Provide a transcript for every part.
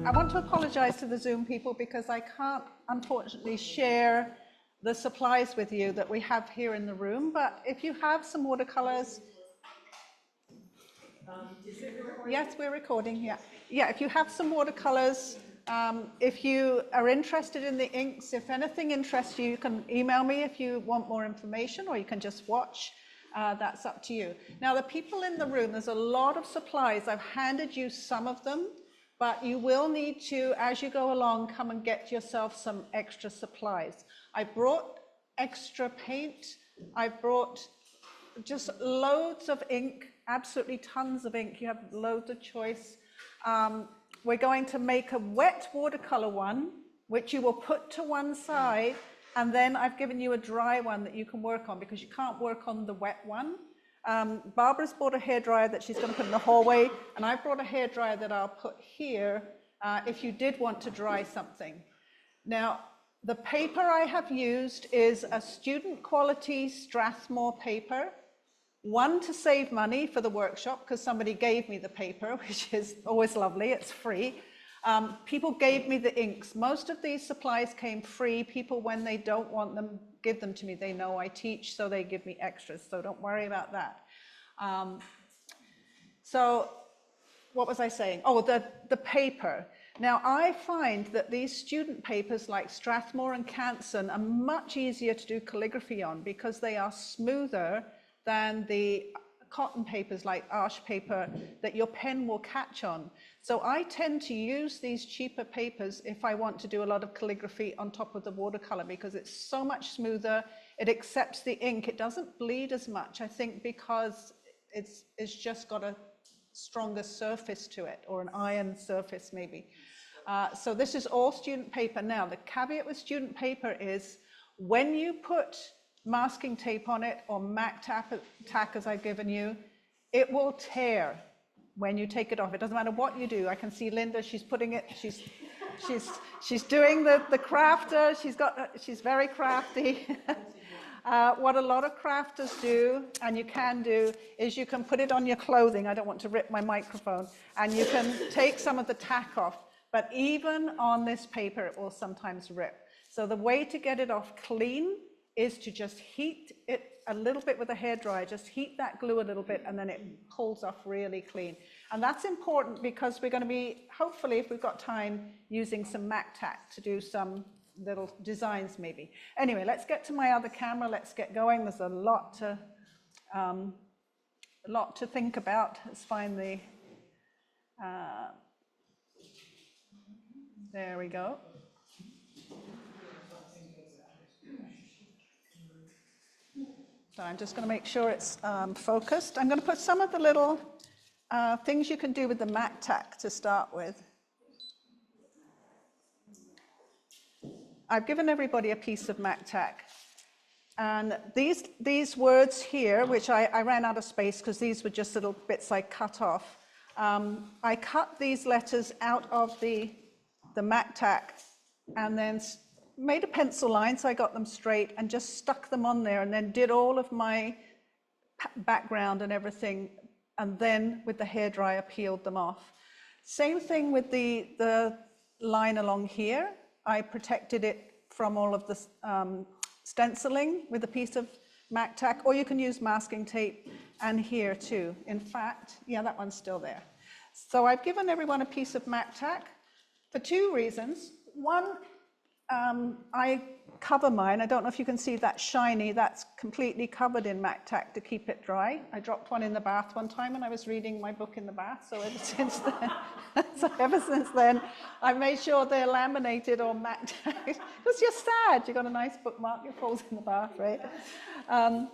I want to apologize to the Zoom people because I can't, unfortunately, share the supplies with you that we have here in the room. But if you have some watercolors, yes, we're recording. Yeah, if you have some watercolors, if you are interested in the inks, if anything interests you, you can email me if you want more information, or you can just watch. That's up to you. Now, the people in the room, there's a lot of supplies. I've handed you some of them, but you will need to, as you go along, come and get yourself some extra supplies. I brought extra paint. I brought just loads of ink, absolutely tons of ink. You have loads of choice. We're going to make a wet watercolor one, which you will put to one side, and then I've given you a dry one that you can work on, because you can't work on the wet one. Barbara's bought a hairdryer that she's going to put in the hallway, and I've brought a hairdryer that I'll put here if you did want to dry something. Now, the paper I have used is a student quality Strathmore paper. One, to save money for the workshop, because somebody gave me the paper, which is always lovely, it's free. People gave me the inks. Most of these supplies came free. People, when they don't want them, give them to me. They know I teach, so they give me extras, so don't worry about that. So what was I saying? Oh, the paper. Now, I find that these student papers like Strathmore and Canson are much easier to do calligraphy on, because they are smoother than the cotton papers like Arch paper that your pen will catch on. So I tend to use these cheaper papers if I want to do a lot of calligraphy on top of the watercolor, because it's so much smoother. It accepts the ink. It doesn't bleed as much, I think, because it's just got a stronger surface to it, or an iron surface maybe. So this is all student paper. Now, the caveat with student paper is when you put masking tape on it, or Mac tack as I've given you, it will tear when you take it off. It doesn't matter what you do. I can see Linda, she's putting it, she's doing the crafter, she's very crafty. What a lot of crafters do, and you can do, is you can put it on your clothing. I don't want to rip my microphone. And you can take some of the tack off, but even on this paper, it will sometimes rip. So the way to get it off clean is to just heat it a little bit with a hairdryer, just heat that glue a little bit, and then it pulls off really clean. And that's important because we're going to be, hopefully, if we've got time, using some Mac tack to do some little designs maybe. Anyway, let's get to my other camera, let's get going. There's a lot to think about. Let's find the, there we go. So I'm just going to make sure it's focused. I'm going to put some of the little things you can do with the Mac tack to start with. I've given everybody a piece of Mac tack. And these words here, which I ran out of space because these were just little bits I cut off. I cut these letters out of the Mac tack and then made a pencil line so I got them straight and just stuck them on there, and then did all of my background and everything, and then with the hairdryer peeled them off. Same thing with the line along here. I protected it from all of the stenciling with a piece of Mac tack, or you can use masking tape, and here too. In fact, yeah, that one's still there. So I've given everyone a piece of Mac tack for two reasons. One, I cover mine. I don't know if you can see that shiny, that's completely covered in Mac tack to keep it dry. I dropped one in the bath one time when I was reading my book in the bath, so ever since then, I've made sure they're laminated or Mac tack. Because you're sad, you've got a nice bookmark, it falls in the bath, right? And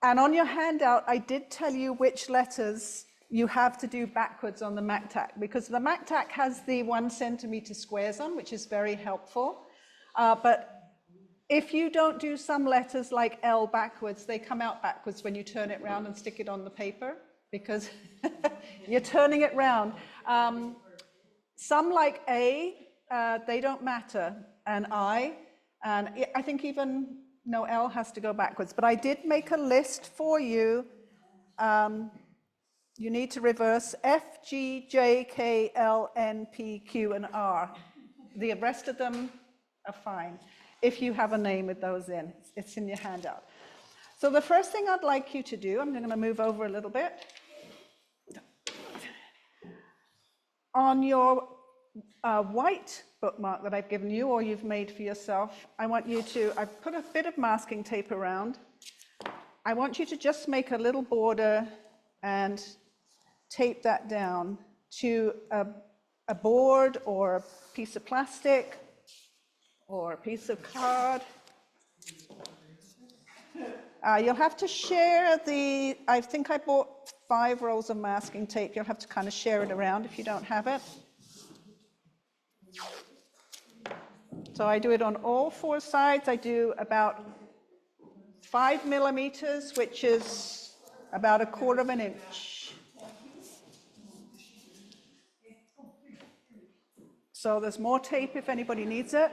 on your handout, I did tell you which letters you have to do backwards on the Mac tack, because the Mac tack has the 1 centimeter squares on, which is very helpful. But if you don't do some letters like L backwards, they come out backwards when you turn it around and stick it on the paper, because you're turning it round. Some like A, they don't matter, and I think even, no, L has to go backwards. But I did make a list for you. You need to reverse F, G, J, K, L, N, P, Q, and R. The rest of them are fine if you have a name with those in. It's in your handout. So the first thing I'd like you to do, I'm going to move over a little bit. On your white bookmark that I've given you or you've made for yourself, I've put a bit of masking tape around. I want you to just make a little border and tape that down to a board or a piece of plastic or a piece of card. You'll have to share I think I bought 5 rolls of masking tape. You'll have to kind of share it around if you don't have it. So I do it on all 4 sides. I do about 5 millimeters, which is about 1/4 inch. So there's more tape if anybody needs it.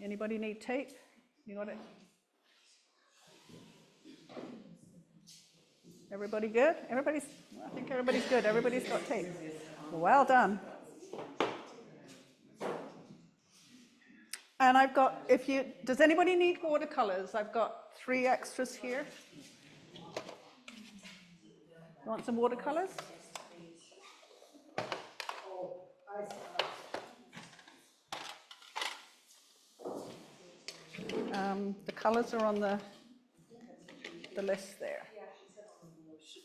Anybody need tape? You got it? Everybody good? I think everybody's good. Everybody's got tape. Well done. And I've got, does anybody need watercolors? I've got 3 extras here. You want some watercolors? The colors are on the list there.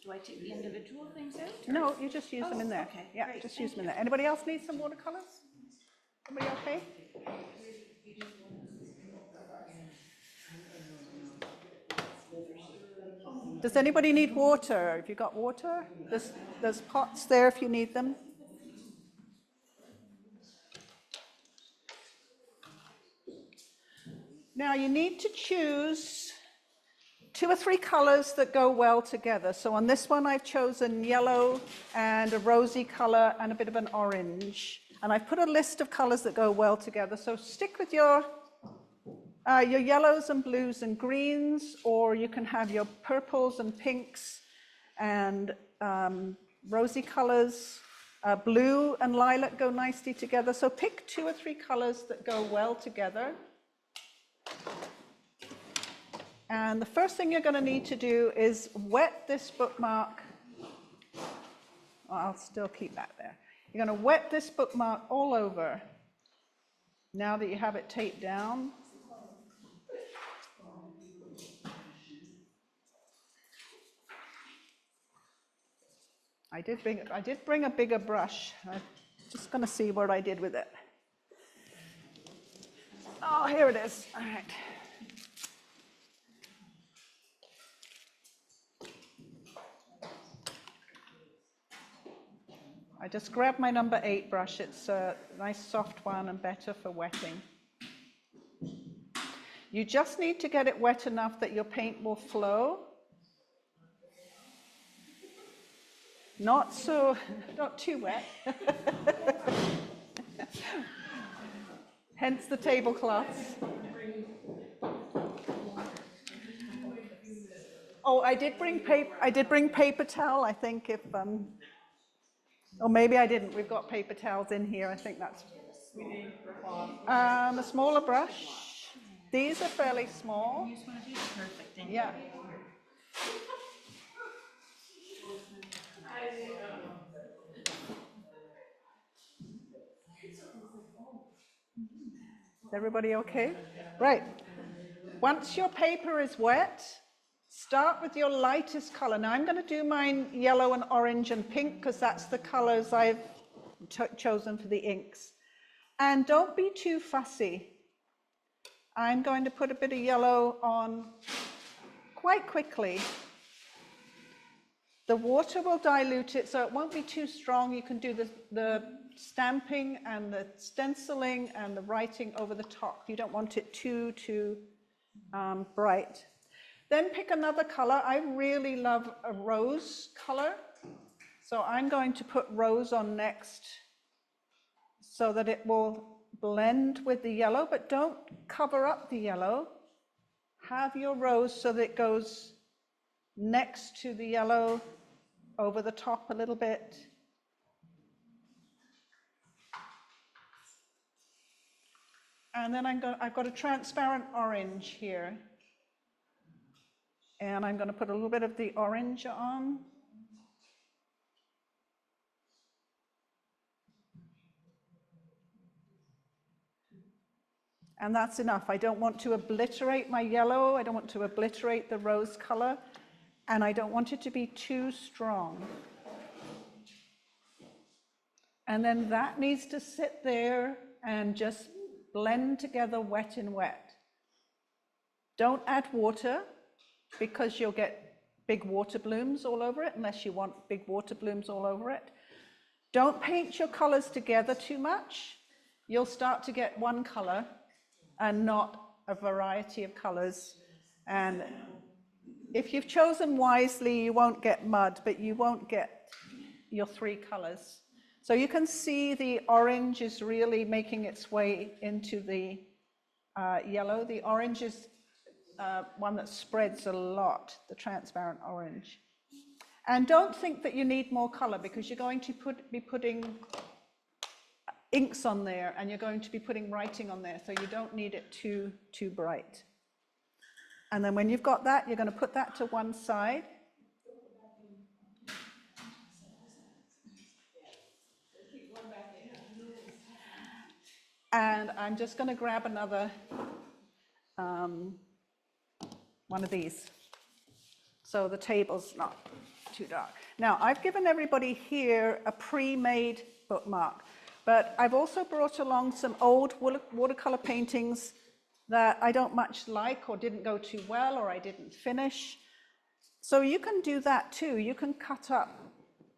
Do I take the individual things out? No, you just use them in there. Okay, Yeah, great, just use them in there. Anybody else need some watercolors? Everybody okay? Does anybody need water? Have you got water? There's pots there if you need them. Now you need to choose 2 or 3 colors that go well together. So on this one I've chosen yellow and a rosy color and a bit of an orange. And I've put a list of colors that go well together. So stick with your yellows and blues and greens, or you can have your purples and pinks and rosy colors. Blue and lilac go nicely together. So pick 2 or 3 colors that go well together. And the first thing you're going to need to do is wet this bookmark. Well, I'll still keep that there. You're going to wet this bookmark all over now that you have it taped down. I did bring a bigger brush. I'm just going to see what I did with it. Oh, here it is. All right. I just grabbed my number 8 brush. It's a nice soft one and better for wetting. You just need to get it wet enough that your paint will flow. Not too wet. Hence the tablecloths. Oh, I did bring paper towel, I think, if or maybe I didn't. We've got paper towels in here. I think that's a smaller brush. These are fairly small. Use one of these. Perfect. Thank you. Yeah. Is everybody okay? Right. Once your paper is wet, start with your lightest color. Now I'm going to do mine yellow and orange and pink because that's the colors I've chosen for the inks. And don't be too fussy. I'm going to put a bit of yellow on quite quickly. The water will dilute it, so it won't be too strong. You can do the stamping and the stenciling and the writing over the top. You don't want it too bright. Then pick another color. I really love a rose color. So I'm going to put rose on next so that it will blend with the yellow, but don't cover up the yellow. Have your rose so that it goes next to the yellow, over the top a little bit. And then I've got a transparent orange here. And I'm going to put a little bit of the orange on. And that's enough. I don't want to obliterate my yellow. I don't want to obliterate the rose color. And I don't want it to be too strong. And then that needs to sit there and just blend together wet in wet. Don't add water because you'll get big water blooms all over it, unless you want big water blooms all over it. Don't paint your colors together too much. You'll start to get one color and not a variety of colors. And if you've chosen wisely, you won't get mud, but you won't get your three colors. So you can see the orange is really making its way into the yellow. The orange is one that spreads a lot, the transparent orange. And don't think that you need more color, because you're going to be putting inks on there, and you're going to be putting writing on there, so you don't need it too bright. And then when you've got that, you're going to put that to one side. And I'm just going to grab another one of these, so the table's not too dark. Now, I've given everybody here a pre-made bookmark, but I've also brought along some old watercolor paintings that I don't much like, or didn't go too well, or I didn't finish. So you can do that too. You can cut up,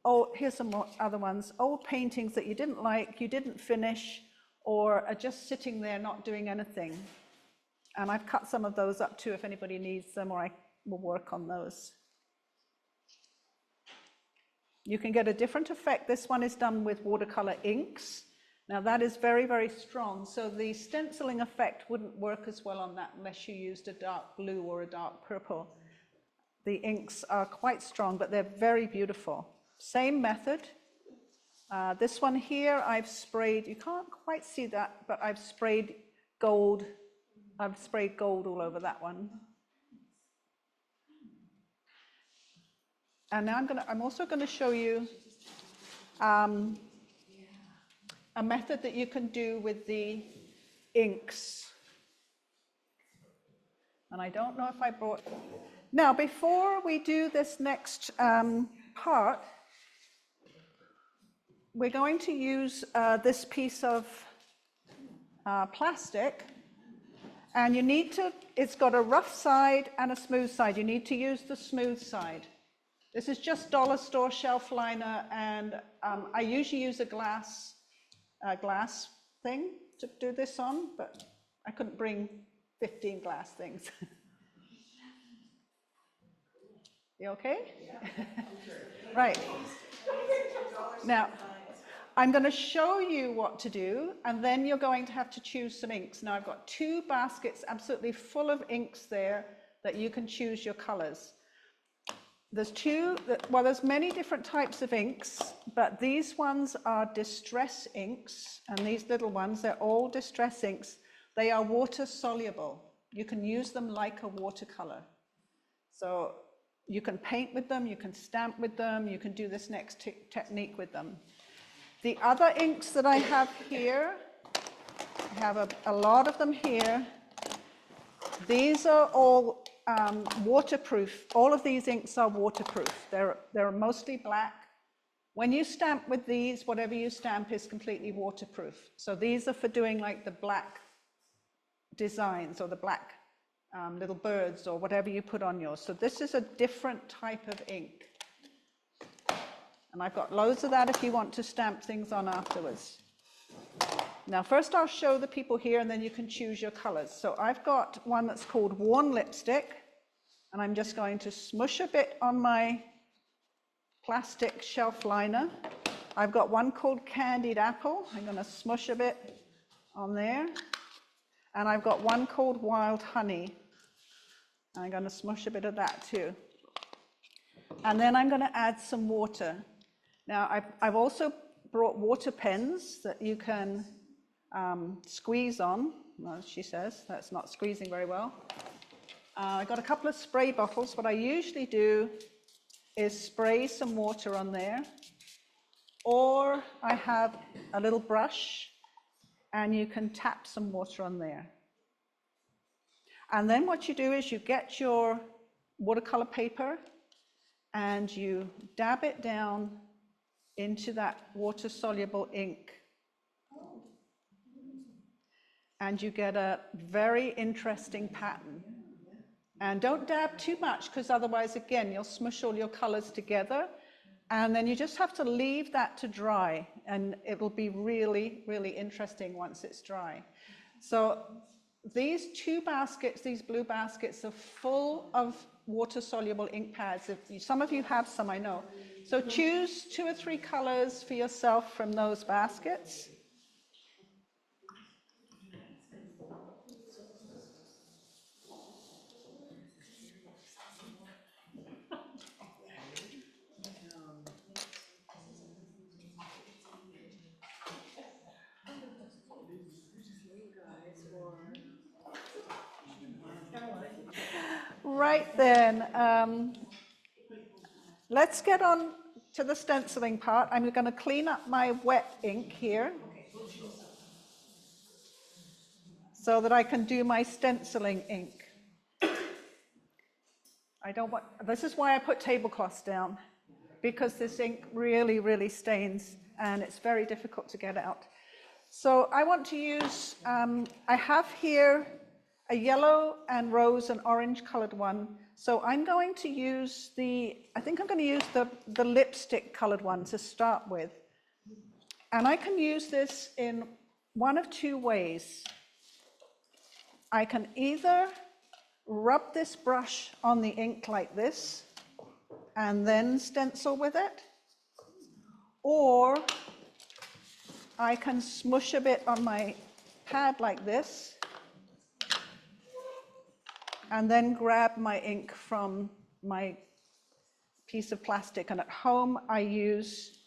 oh, here's some more other ones, old paintings that you didn't like, you didn't finish, or are just sitting there not doing anything. And I've cut some of those up too if anybody needs them, or I will work on those. You can get a different effect. This one is done with watercolor inks. Now that is very, very strong. So the stenciling effect wouldn't work as well on that unless you used a dark blue or a dark purple. The inks are quite strong, but they're very beautiful. Same method. This one here, I've sprayed, you can't quite see that, but I've sprayed gold. I've sprayed gold all over that one. And now I'm also going to show you a method that you can do with the inks. And I don't know if I brought... Now, before we do this next part, we're going to use this piece of plastic, and you need to, it's got a rough side and a smooth side. You need to use the smooth side. This is just dollar store shelf liner, and I usually use a glass thing to do this on, but I couldn't bring 15 glass things. You okay? Yeah. Right. Now, I'm going to show you what to do, and then you're going to have to choose some inks. Now, I've got 2 baskets absolutely full of inks there that you can choose your colors. There's many different types of inks, but these ones are distress inks, and these little ones, they're all distress inks. They are water soluble. You can use them like a watercolor. So you can paint with them, you can stamp with them, you can do this next technique with them. The other inks that I have here, I have a lot of them here. These are all waterproof. All of these inks are waterproof. They're mostly black. When you stamp with these, whatever you stamp is completely waterproof. So these are for doing like the black designs, or the black little birds, or whatever you put on yours. So this is a different type of ink. And I've got loads of that if you want to stamp things on afterwards. Now, first I'll show the people here, and then you can choose your colors. So I've got one that's called Worn Lipstick, and I'm just going to smush a bit on my plastic shelf liner. I've got one called Candied Apple. I'm going to smush a bit on there. And I've got one called Wild Honey. I'm going to smush a bit of that too. And then I'm going to add some water. Now, I've also brought water pens that you can squeeze on. Well, she says that's not squeezing very well. I got a couple of spray bottles. What I usually do is spray some water on there, or I have a little brush and you can tap some water on there. And then what you do is you get your watercolor paper and you dab it down into that water-soluble ink. And you get a very interesting pattern. And don't dab too much, because otherwise, again, you'll smush all your colors together. And then you just have to leave that to dry, and it will be really, really interesting once it's dry. So these two baskets, these blue baskets, are full of water-soluble ink pads. Some of you have some, I know. So choose 2 or 3 colors for yourself from those baskets. Right then, let's get on to the stenciling part. I'm going to clean up my wet ink here so that I can do my stenciling ink. This is why I put tablecloths down, because this ink really, really stains and it's very difficult to get out. So I want to use, I have here a yellow and rose and orange colored one. So I'm going to use I think I'm going to use the lipstick colored one to start with. And I can use this in one of 2 ways. I can either rub this brush on the ink like this and then stencil with it, or I can smush a bit on my pad like this and then grab my ink from my piece of plastic. And at home I use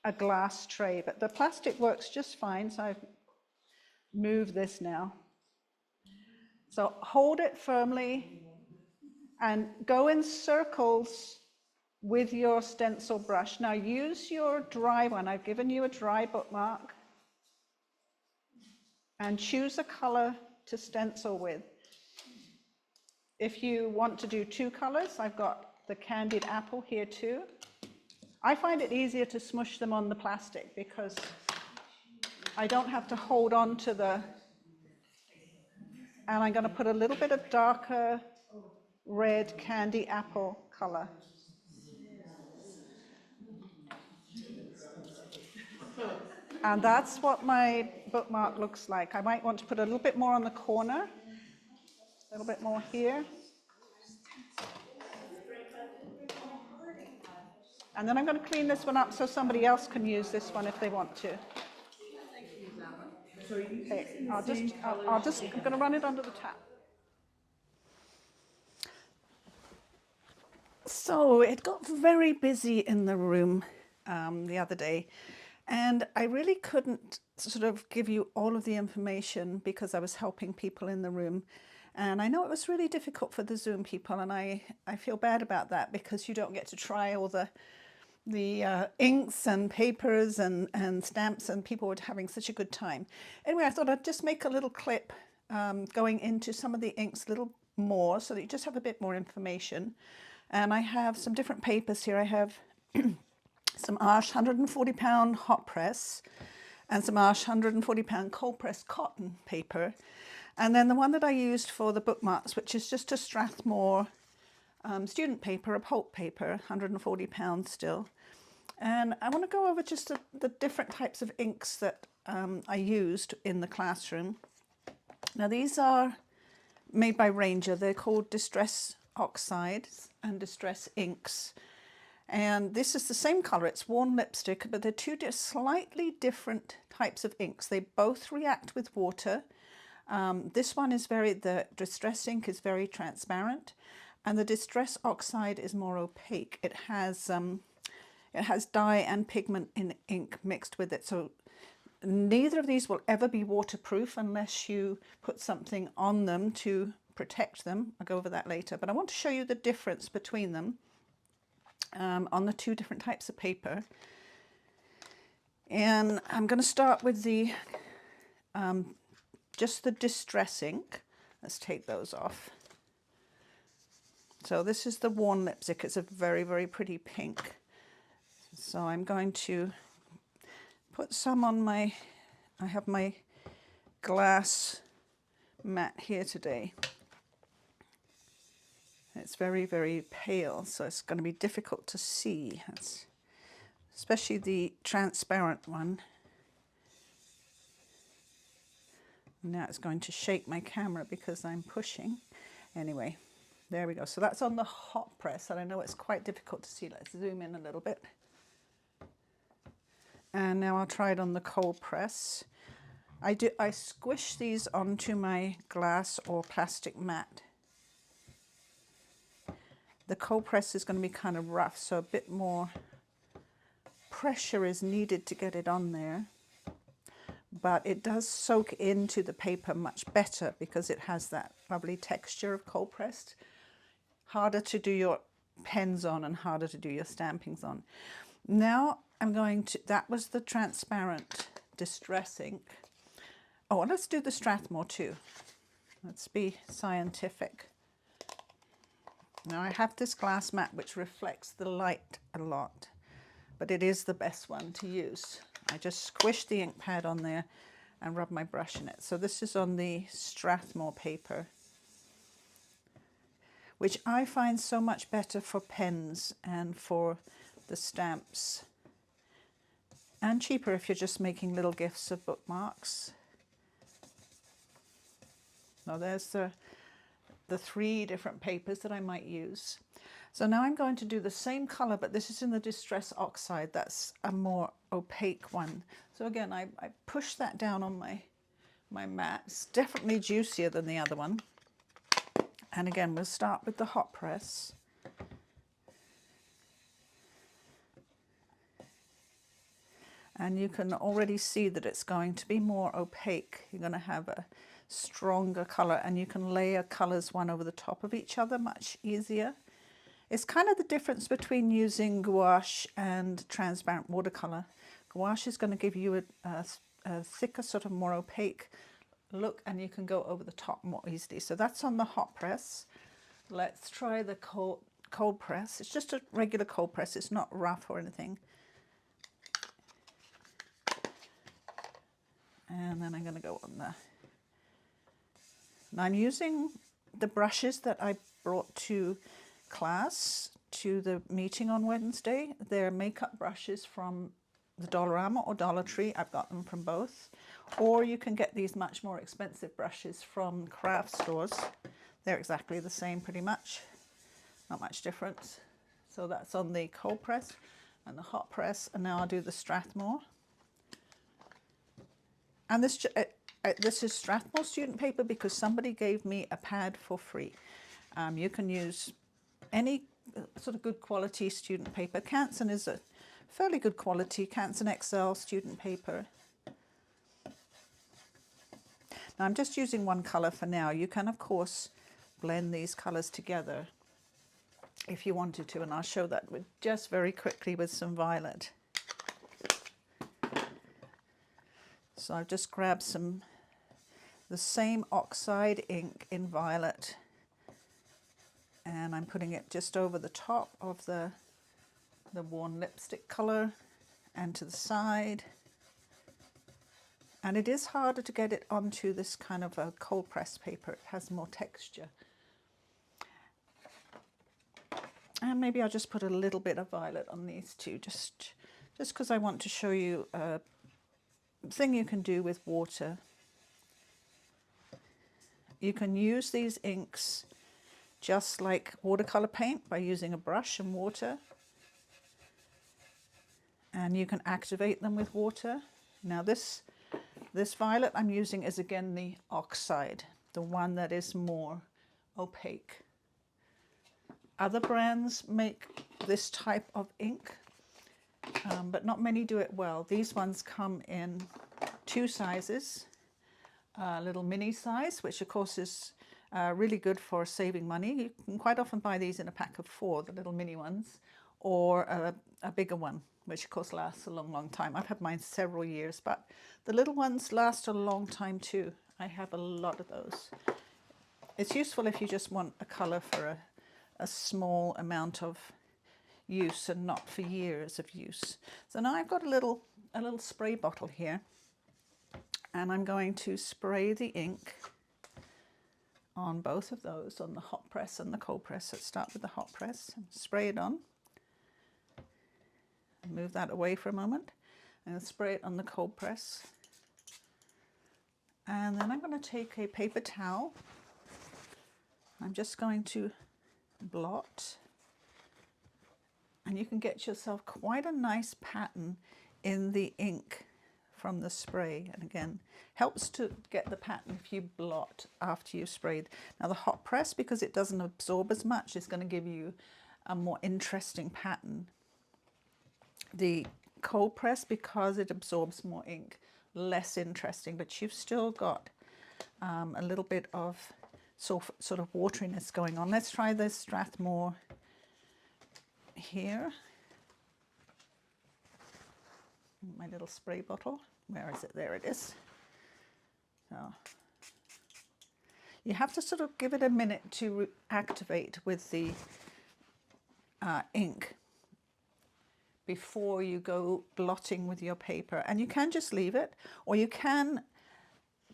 a glass tray, but the plastic works just fine, so I've moved this now. So hold it firmly and go in circles with your stencil brush. Now use your dry one. I've given you a dry bookmark. And choose a color to stencil with. If you want to do 2 colors, I've got the candied apple here too. I find it easier to smush them on the plastic because I don't have to hold on to the... And I'm going to put a little bit of darker red candy apple color. And that's what my bookmark looks like. I might want to put a little bit more on the corner, a little bit more here. And then I'm going to clean this one up so somebody else can use this one if they want to. Okay, I'm going to run it under the tap. So it got very busy in the room the other day, and I really couldn't sort of give you all of the information because I was helping people in the room. And I know it was really difficult for the Zoom people, and I feel bad about that because you don't get to try all the inks and papers and stamps, and people were having such a good time. Anyway, I thought I'd just make a little clip going into some of the inks a little more so that you just have a bit more information. And I have some different papers here. I have some Arches 140 pound hot press and some Arches 140 pound cold press cotton paper. And then the one that I used for the bookmarks, which is just a Strathmore student paper, a pulp paper, 140 pounds still. And I want to go over just the different types of inks that I used in the classroom. Now these are made by Ranger. They're called Distress Oxides and Distress Inks. And this is the same color, it's worn lipstick, but they're 2 slightly different types of inks. They both react with water. This one is the Distress ink is very transparent. And the Distress Oxide is more opaque. It has dye and pigment in ink mixed with it. So neither of these will ever be waterproof unless you put something on them to protect them. I'll go over that later. But I want to show you the difference between them on the two different types of paper. And I'm going to start with the just the Distress ink. Let's take those off. So this is the Worn Lipstick. It's a very, very pretty pink. So I'm going to put some on my, I have my glass mat here today. It's very, very pale, so it's going to be difficult to see, especially the transparent one. Now it's going to shake my camera because I'm pushing. Anyway, there we go. So that's on the hot press, and I know it's quite difficult to see. Let's zoom in a little bit. And now I'll try it on the cold press. I squish these onto my glass or plastic mat. The cold press is going to be kind of rough, so a bit more pressure is needed to get it on there. But it does soak into the paper much better because it has that lovely texture of cold pressed. Harder to do your pens on and harder to do your stampings on. Now I'm going to, that was the transparent Distress ink. Oh, and let's do the Strathmore too. Let's be scientific. Now I have this glass mat which reflects the light a lot, but it is the best one to use. I just squish the ink pad on there and rub my brush in it. So this is on the Strathmore paper, which I find so much better for pens and for the stamps, and cheaper if you're just making little gifts of bookmarks. Now there's the three different papers that I might use. So now I'm going to do the same color, but this is in the Distress Oxide. That's a more opaque one. So again, I push that down on my mat. It's definitely juicier than the other one. And again, we'll start with the hot press. And you can already see that it's going to be more opaque. You're going to have a stronger color, and you can layer colors one over the top of each other much easier. It's kind of the difference between using gouache and transparent watercolor. Gouache is going to give you a thicker, sort of more opaque look, and you can go over the top more easily. So that's on the hot press. Let's try the cold press. It's just a regular cold press. It's not rough or anything. And then I'm going to go on the... Now I'm using the brushes that I brought to class, to the meeting on Wednesday. They're makeup brushes from the Dollarama or Dollar Tree. I've got them from both. Or you can get these much more expensive brushes from craft stores. They're exactly the same pretty much. Not much difference. So that's on the cold press and the hot press. And now I'll do the Strathmore. And this is Strathmore student paper because somebody gave me a pad for free. You can use any sort of good quality student paper. Canson is a fairly good quality, Canson XL student paper. Now I'm just using one color for now. You can of course blend these colors together if you wanted to, and I'll show that just very quickly with some violet. So I've just grabbed the same oxide ink in violet, and I'm putting it just over the top of the Worn Lipstick color and to the side. And it is harder to get it onto this kind of a cold press paper. It has more texture. And maybe I'll just put a little bit of violet on these two, just because I want to show you a thing you can do with water. You can use these inks just like watercolor paint by using a brush and water. And you can activate them with water. Now this violet I'm using is again the oxide, the one that is more opaque. Other brands make this type of ink, but not many do it well. These ones come in 2 sizes, a little mini size, which of course is really good for saving money. You can quite often buy these in a pack of 4, the little mini ones, or a bigger one, which of course lasts a long, long time. I've had mine several years, but the little ones last a long time too. I have a lot of those. It's useful if you just want a colour for a small amount of use and not for years of use. So now I've got a little spray bottle here, and I'm going to spray the ink on both of those, on the hot press and the cold press. Let's start with the hot press and spray it on. Move that away for a moment and spray it on the cold press. And then I'm going to take a paper towel. I'm just going to blot, and you can get yourself quite a nice pattern in the ink from the spray. And again, helps to get the pattern if you blot after you've sprayed. Now the hot press, because it doesn't absorb as much, is going to give you a more interesting pattern. The cold press, because it absorbs more ink, less interesting, but you've still got a little bit of sort of wateriness going on. Let's try this Strathmore here. My little spray bottle. Where is it? There it is. So you have to sort of give it a minute to activate with the ink before you go blotting with your paper. And you can just leave it, or you can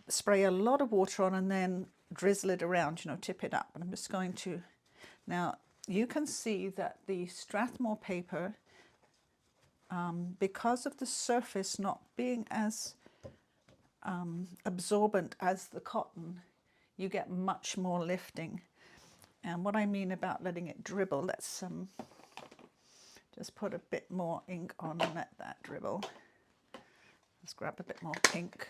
spray a lot of water on and then drizzle it around, you know, tip it up. And I'm just going to, now you can see that the Strathmore paper, because of the surface not being as absorbent as the cotton, you get much more lifting. And what I mean about letting it dribble, let's just put a bit more ink on and let that dribble. Let's grab a bit more ink.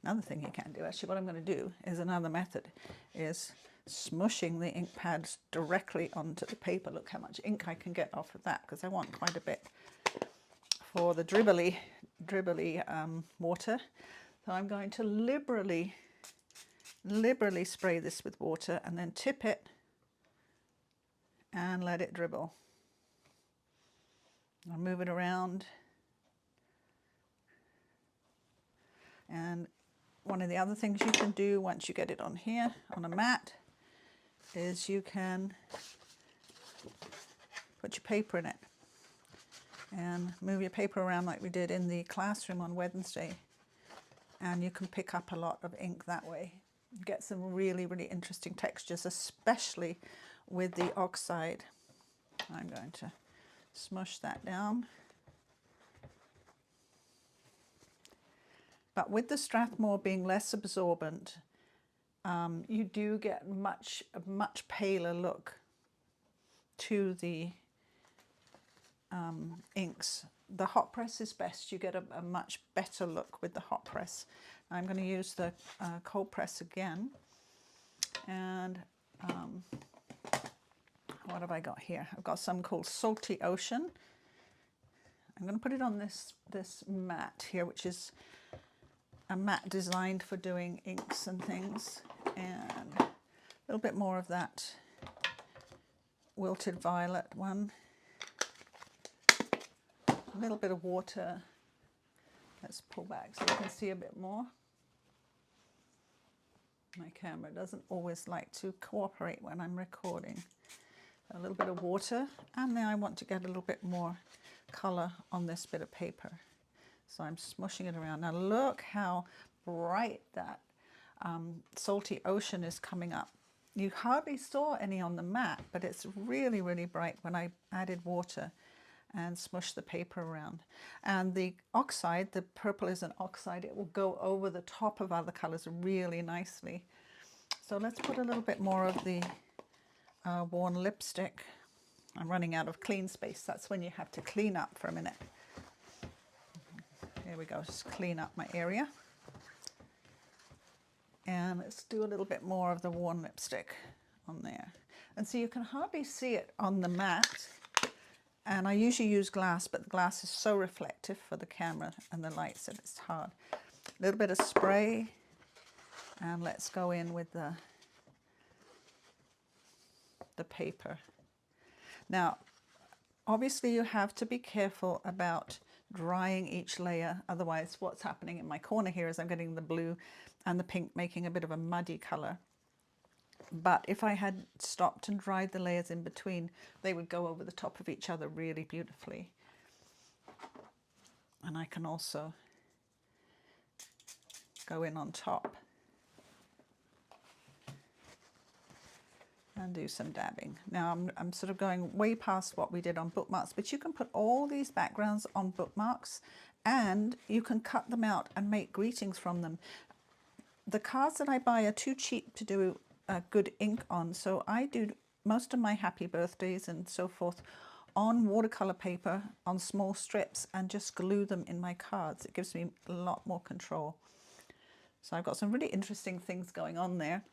Another thing you can do, actually what I'm going to do is another method, is smushing the ink pads directly onto the paper. Look how much ink I can get off of that, because I want quite a bit for the dribbly water. So I'm going to liberally spray this with water and then tip it and let it dribble. I'll move it around. And one of the other things you can do once you get it on here, on a mat, is you can put your paper in it and move your paper around like we did in the classroom on Wednesday, and you can pick up a lot of ink that way. Get some really, really interesting textures, especially with the oxide. I'm going to smush that down. But with the Strathmore being less absorbent, you do get a much paler look to the inks. The hot press is best. You get a much better look with the hot press. I'm going to use the cold press again. And what have I got here? I've got some called Salty Ocean. I'm going to put it on this mat here, which is a mat designed for doing inks and things, and a little bit more of that wilted violet one, a little bit of water. Let's pull back so you can see a bit more. My camera doesn't always like to cooperate when I'm recording. A little bit of water, and then I want to get a little bit more colour on this bit of paper. So I'm smushing it around. Now look how bright that Salty Ocean is coming up. You hardly saw any on the mat, but it's really, really bright when I added water and smushed the paper around. And the oxide, the purple is an oxide, it will go over the top of other colours really nicely. So let's put a little bit more of the worn lipstick. I'm running out of clean space. That's when you have to clean up for a minute. Here we go, just clean up my area. And let's do a little bit more of the worn lipstick on there. And so you can hardly see it on the mat. And I usually use glass, but the glass is so reflective for the camera and the lights that it's hard. A little bit of spray, and let's go in with the paper. Now, obviously you have to be careful about drying each layer, otherwise what's happening in my corner here is I'm getting the blue and the pink making a bit of a muddy color. But if I had stopped and dried the layers in between, they would go over the top of each other really beautifully. And I can also go in on top and do some dabbing. Now I'm sort of going way past what we did on bookmarks, but you can put all these backgrounds on bookmarks and you can cut them out and make greetings from them. The cards that I buy are too cheap to do good ink on, so I do most of my happy birthdays and so forth on watercolor paper on small strips and just glue them in my cards. It gives me a lot more control. So I've got some really interesting things going on there.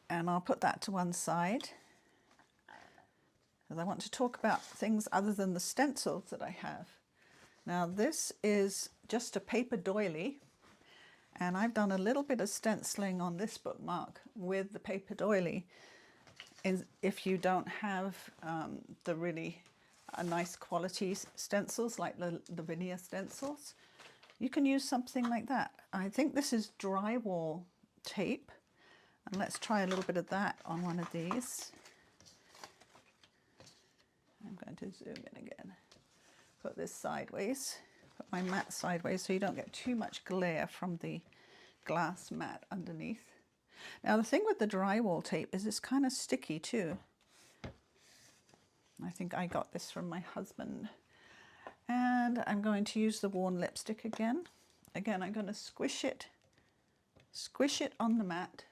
And I'll put that to one side because I want to talk about things other than the stencils that I have. Now this is just a paper doily, and I've done a little bit of stenciling on this bookmark with the paper doily. If you don't have the really nice quality stencils like the veneer stencils, you can use something like that. I think this is drywall tape. And let's try a little bit of that on one of these. I'm going to zoom in again. Put this sideways. Put my mat sideways so you don't get too much glare from the glass mat underneath. Now the thing with the drywall tape is it's kind of sticky too. I think I got this from my husband. And I'm going to use the worn lipstick again. Again, I'm going to squish it on the mat.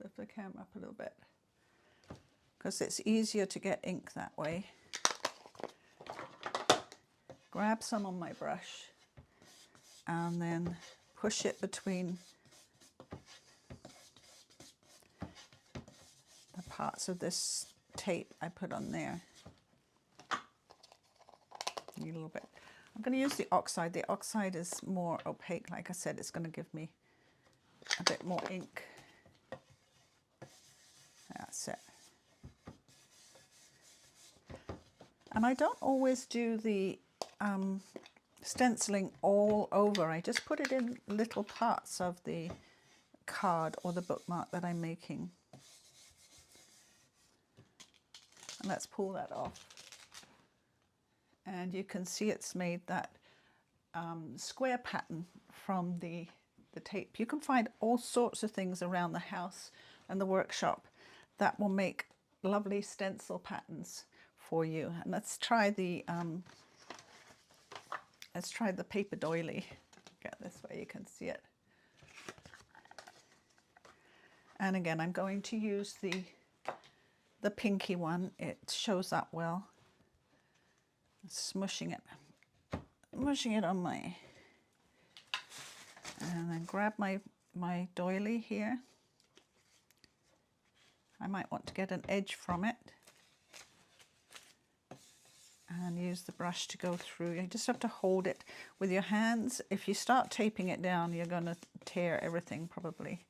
Lift the camera up a little bit because it's easier to get ink that way. Grab some on my brush and then push it between the parts of this tape I put on there. A little bit. I'm going to use the oxide. The oxide is more opaque. Like I said, it's going to give me a bit more ink. That's it. And I don't always do the stenciling all over. I just put it in little parts of the card or the bookmark that I'm making. And let's pull that off. And you can see it's made that square pattern from the tape. You can find all sorts of things around the house and the workshop that will make lovely stencil patterns for you. And let's try the paper doily. Get this way you can see it. And again, I'm going to use the pinky one. It shows up well. Smushing it on my, and then grab my doily here. I might want to get an edge from it and use the brush to go through. You just have to hold it with your hands. If you start taping it down, you're going to tear everything probably.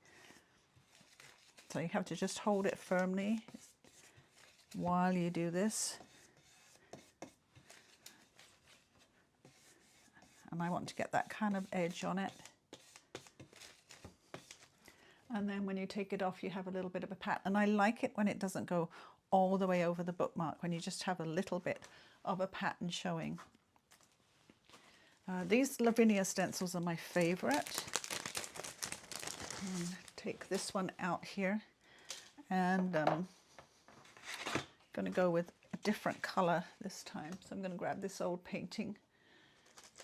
So you have to just hold it firmly while you do this. And I want to get that kind of edge on it. And then when you take it off, you have a little bit of a pattern. And I like it when it doesn't go all the way over the bookmark, when you just have a little bit of a pattern showing. These Lavinia stencils are my favorite. Take this one out here, and I'm going to go with a different color this time. So I'm going to grab this old painting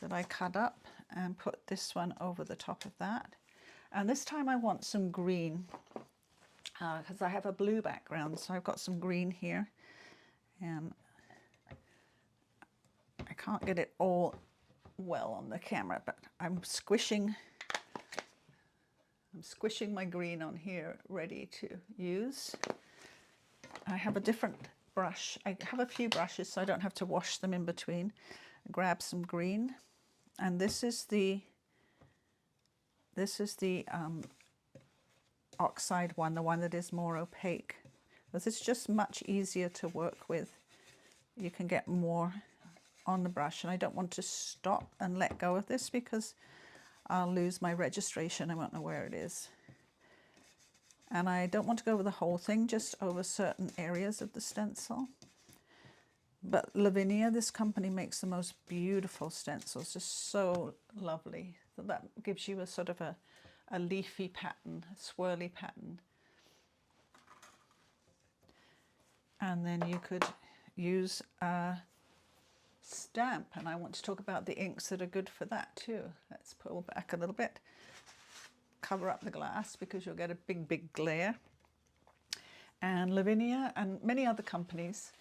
that I cut up and put this one over the top of that. And this time I want some green because I have a blue background, so I've got some green here. And I can't get it all well on the camera, but I'm squishing my green on here, ready to use. I have a different brush. I have a few brushes, so I don't have to wash them in between. Grab some green, and this is the oxide one, the one that is more opaque. Because it's just much easier to work with. You can get more on the brush, and I don't want to stop and let go of this because I'll lose my registration. I won't know where it is. And I don't want to go over the whole thing, just over certain areas of the stencil. But Lavinia, this company, makes the most beautiful stencils, just so lovely. So that gives you a sort of a leafy pattern, a swirly pattern. And then you could use a stamp, and I want to talk about the inks that are good for that too. Let's pull back a little bit, cover up the glass because you'll get a big glare. And Lavinia and many other companies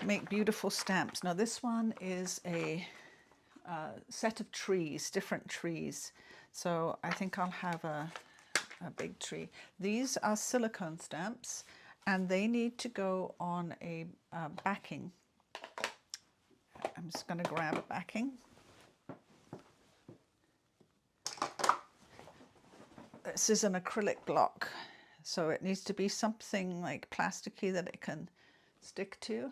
make beautiful stamps. Now this one is a set of trees, different trees. So I think I'll have a big tree. These are silicone stamps, and they need to go on a backing. I'm just going to grab a backing. This is an acrylic block, so it needs to be something like plasticky that it can stick to.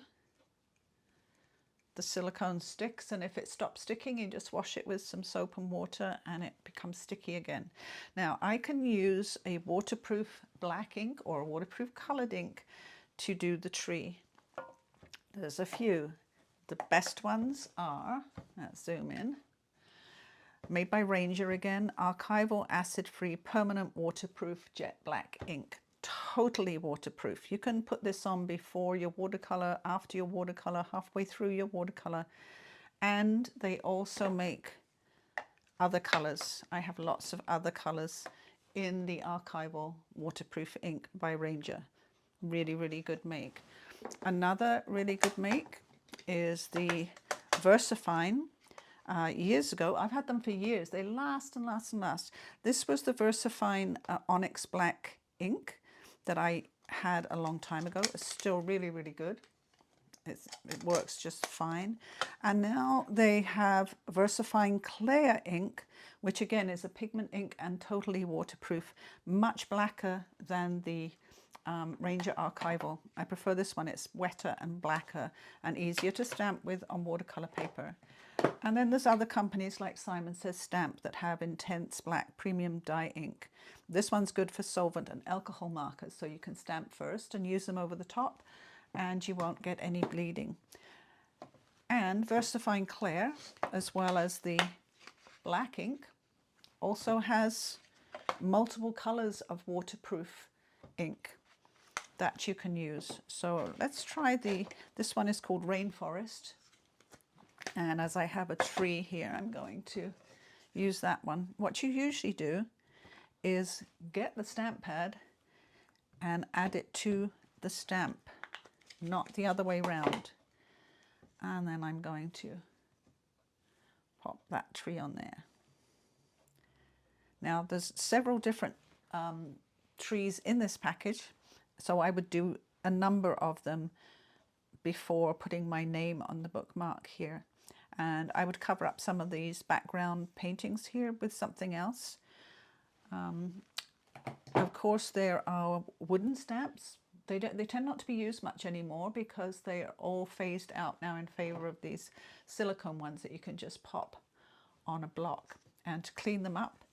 The silicone sticks, and if it stops sticking, you just wash it with some soap and water and it becomes sticky again. Now I can use a waterproof black ink or a waterproof colored ink to do the tree. There's a few. The best ones are, let's zoom in, made by Ranger again, archival acid-free permanent waterproof jet black ink. Totally waterproof. You can put this on before your watercolor, after your watercolor, halfway through your watercolor. And they also make other colors. I have lots of other colors in the archival waterproof ink by Ranger. Really good make. Another really good make is the VersaFine. Years ago, I've had them for years. They last and last and last. This was the VersaFine Onyx Black ink that I had a long time ago. It's still really good. It works just fine. And now they have VersaFine Clear ink, which again is a pigment ink and totally waterproof, much blacker than the Ranger Archival. I prefer this one. It's wetter and blacker and easier to stamp with on watercolor paper. And then there's other companies like Simon Says Stamp that have intense black premium dye ink. This one's good for solvent and alcohol markers, so you can stamp first and use them over the top and you won't get any bleeding. And VersaFine Clear, as well as the black ink, also has multiple colors of waterproof ink that you can use. So let's try this one is called Rainforest. And as I have a tree here, I'm going to use that one. What you usually do is get the stamp pad and add it to the stamp, not the other way around. And then I'm going to pop that tree on there. Now there's several different trees in this package, so I would do a number of them before putting my name on the bookmark here. And I would cover up some of these background paintings here with something else. Of course, there are wooden stamps. They tend not to be used much anymore because they are all phased out now in favor of these silicone ones that you can just pop on a block. And to clean them up,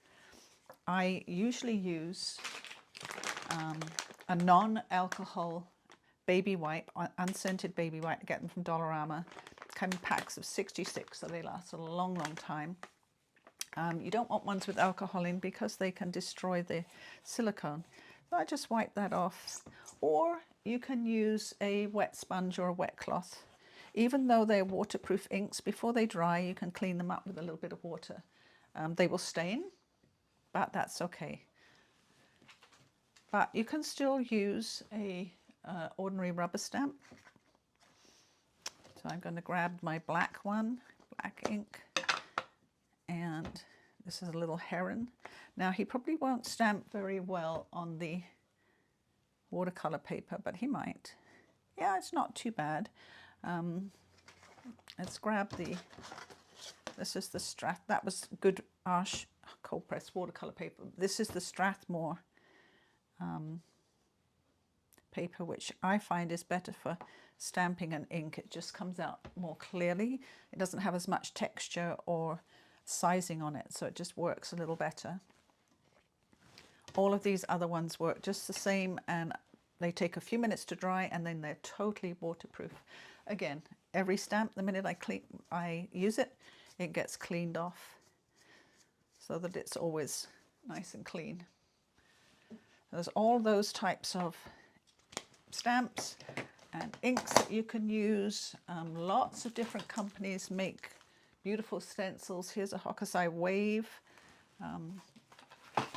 I usually use a non-alcohol baby wipe, unscented baby wipe. I get them from Dollarama. Come in packs of 66, so they last a long time. You don't want ones with alcohol in because they can destroy the silicone. So I just wipe that off. Or you can use a wet sponge or a wet cloth. Even though they're waterproof inks, before they dry, you can clean them up with a little bit of water. They will stain, but that's okay. But you can still use a ordinary rubber stamp. So So I'm going to grab my black one, black ink, and this is a little heron. Now he probably won't stamp very well on the watercolor paper, but he might. Yeah, it's not too bad. Let's grab this is the that was good Arches cold pressed watercolor paper. This is the Strathmore paper, which I find is better for stamping and ink. It just comes out more clearly. It doesn't have as much texture or sizing on it, so it just works a little better. All of these other ones work just the same, and they take a few minutes to dry, and then they're totally waterproof. Again, every stamp, the minute I use it, it gets cleaned off so that it's always nice and clean. There's all those types of stamps and inks that you can use. Lots of different companies make beautiful stencils. Here's a Hokusai Wave.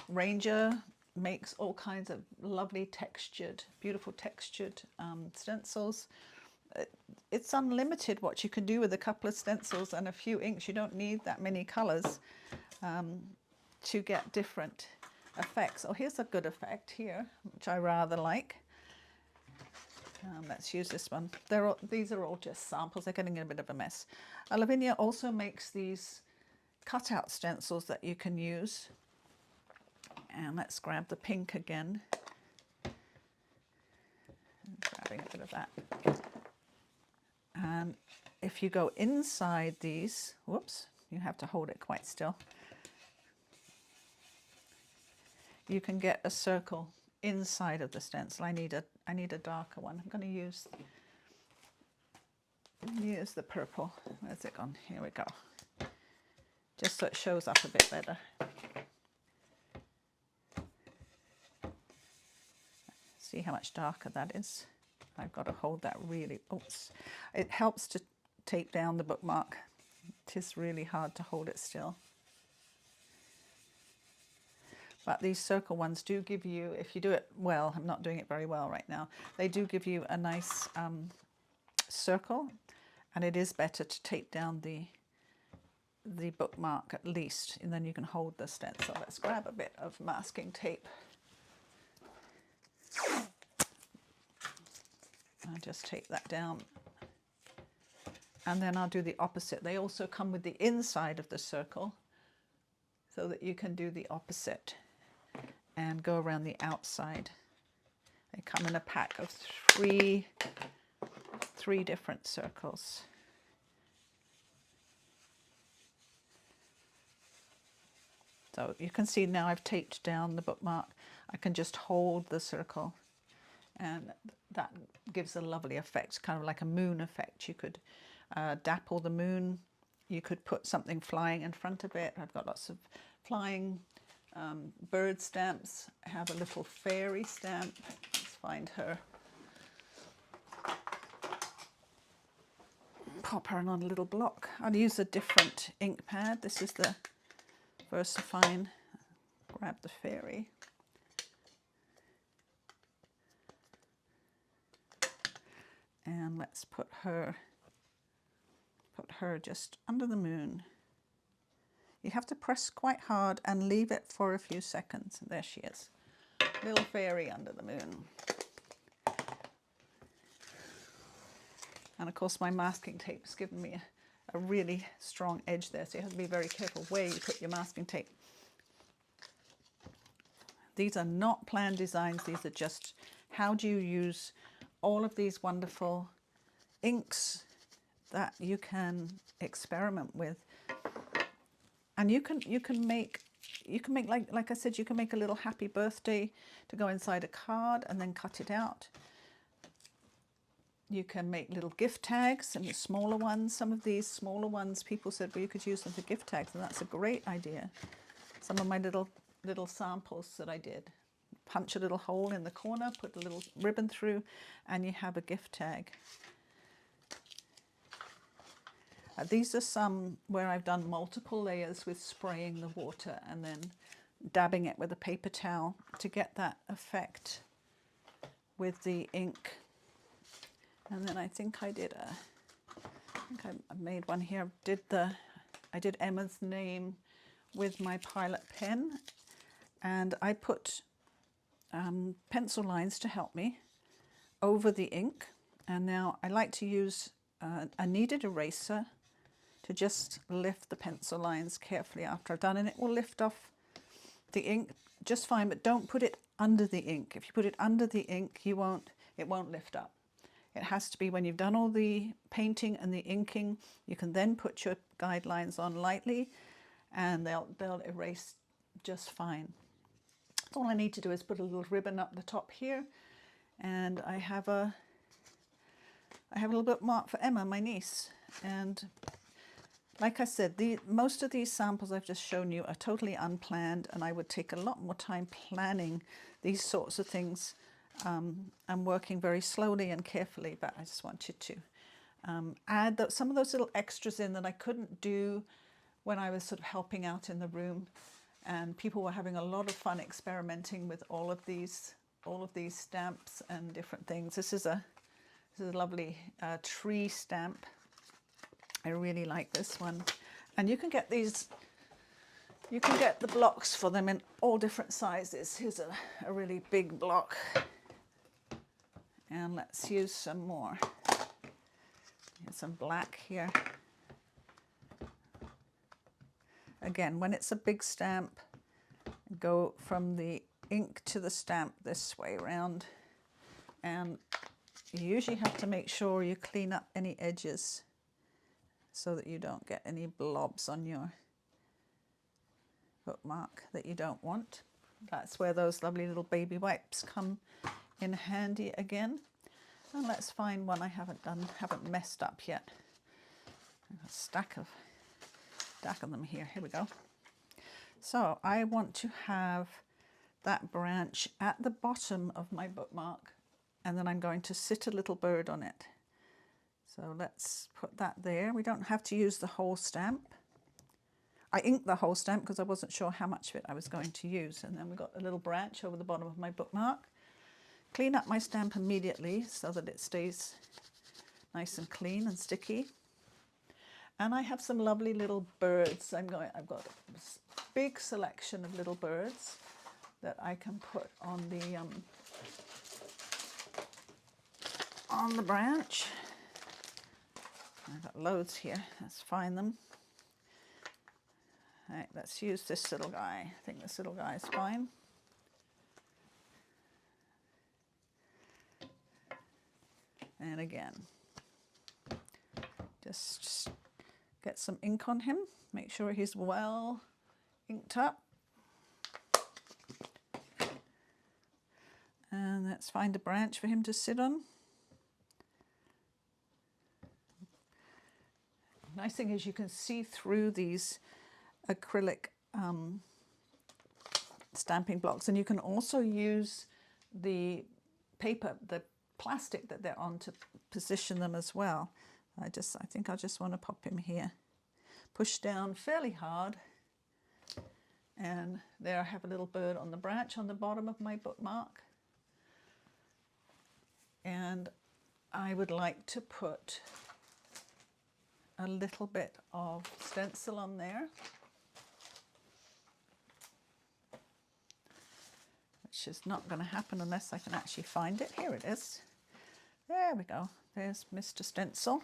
Ranger makes all kinds of lovely textured, beautiful textured stencils. It's unlimited what you can do with a couple of stencils and a few inks. You don't need that many colors to get different effects. Oh, here's a good effect here, which I rather like. Let's use this one. These are all just samples. They're getting in a bit of a mess. Lavinia also makes these cutout stencils that you can use. And let's grab the pink again. Grabbing a bit of that. And if you go inside these, whoops, you have to hold it quite still. You can get a circle inside of the stencil. I need a darker one. I'm going to use the purple. Where's it gone? Here we go. Just so it shows up a bit better. See how much darker that is? I've got to hold that really, oops. It helps to tape down the bookmark. It is really hard to hold it still. But these circle ones do give you, if you do it well, I'm not doing it very well right now, they do give you a nice circle, and it is better to tape down the bookmark at least, and then you can hold the stencil. Let's grab a bit of masking tape. I'll just tape that down, and then I'll do the opposite. They also come with the inside of the circle so that you can do the opposite and go around the outside. They come in a pack of three different circles. So you can see now I've taped down the bookmark. I can just hold the circle, and that gives a lovely effect, kind of like a moon effect. You could dapple the moon. You could put something flying in front of it. I've got lots of flying bird stamps. I have a little fairy stamp. Let's find her. Pop her on a little block. I'll use a different ink pad. This is the VersaFine. Grab the fairy. And let's put her just under the moon. You have to press quite hard and leave it for a few seconds. There she is, little fairy under the moon. And of course my masking tape has given me a really strong edge there, so you have to be very careful where you put your masking tape. These are not planned designs. These are just how do you use all of these wonderful inks that you can experiment with. And you can make like I said, you can make a little happy birthday to go inside a card and then cut it out. You can make little gift tags, and the smaller ones. Some of these smaller ones, people said, well, you could use them for gift tags, and that's a great idea. Some of my little samples that I did. Punch a little hole in the corner, put a little ribbon through, and you have a gift tag. These are some where I've done multiple layers with spraying the water and then dabbing it with a paper towel to get that effect with the ink. And then I think I did think I made one here. I did Emma's name with my Pilot pen, and I put pencil lines to help me over the ink. And now I like to use a kneaded eraser to just lift the pencil lines carefully after I've done, and it will lift off the ink just fine, but don't put it under the ink. If you put it under the ink, it won't lift up. It has to be when you've done all the painting and the inking, you can then put your guidelines on lightly and they'll erase just fine. All I need to do is put a little ribbon up the top here, and I have a little bookmark for Emma, my niece. And like I said, most of these samples I've just shown you are totally unplanned, and I would take a lot more time planning these sorts of things. I'm working very slowly and carefully, but I just wanted to add some of those little extras in that I couldn't do when I was sort of helping out in the room, and people were having a lot of fun experimenting with all of these stamps and different things. This is a lovely tree stamp. I really like this one, and you can get these. You can get the blocks for them in all different sizes. Here's a really big block. And let's use some more. Here's some black here. Again, when it's a big stamp, go from the ink to the stamp this way around. And you usually have to make sure you clean up any edges so that you don't get any blobs on your bookmark that you don't want. That's where those lovely little baby wipes come in handy again. And let's find one I haven't messed up yet. A stack of them here. Here we go. So I want to have that branch at the bottom of my bookmark, and then I'm going to sit a little bird on it. So let's put that there. We don't have to use the whole stamp. I inked the whole stamp because I wasn't sure how much of it I was going to use. And then we got a little branch over the bottom of my bookmark. Clean up my stamp immediately so that it stays nice and clean and sticky. And I have some lovely little birds. I've got a big selection of little birds that I can put on the branch. I've got loads here. Let's find them. All right, let's use this little guy. I think this little guy is fine. And again, just get some ink on him. Make sure he's well inked up. And let's find a branch for him to sit on. Nice thing is you can see through these acrylic stamping blocks, and you can also use the paper, the plastic that they're on, to position them as well. I think I just want to pop him here. Push down fairly hard, and there I have a little bird on the branch on the bottom of my bookmark. And I would like to put a little bit of stencil on there, which is not going to happen unless I can actually find it. Here it is. There we go. There's Mr. Stencil.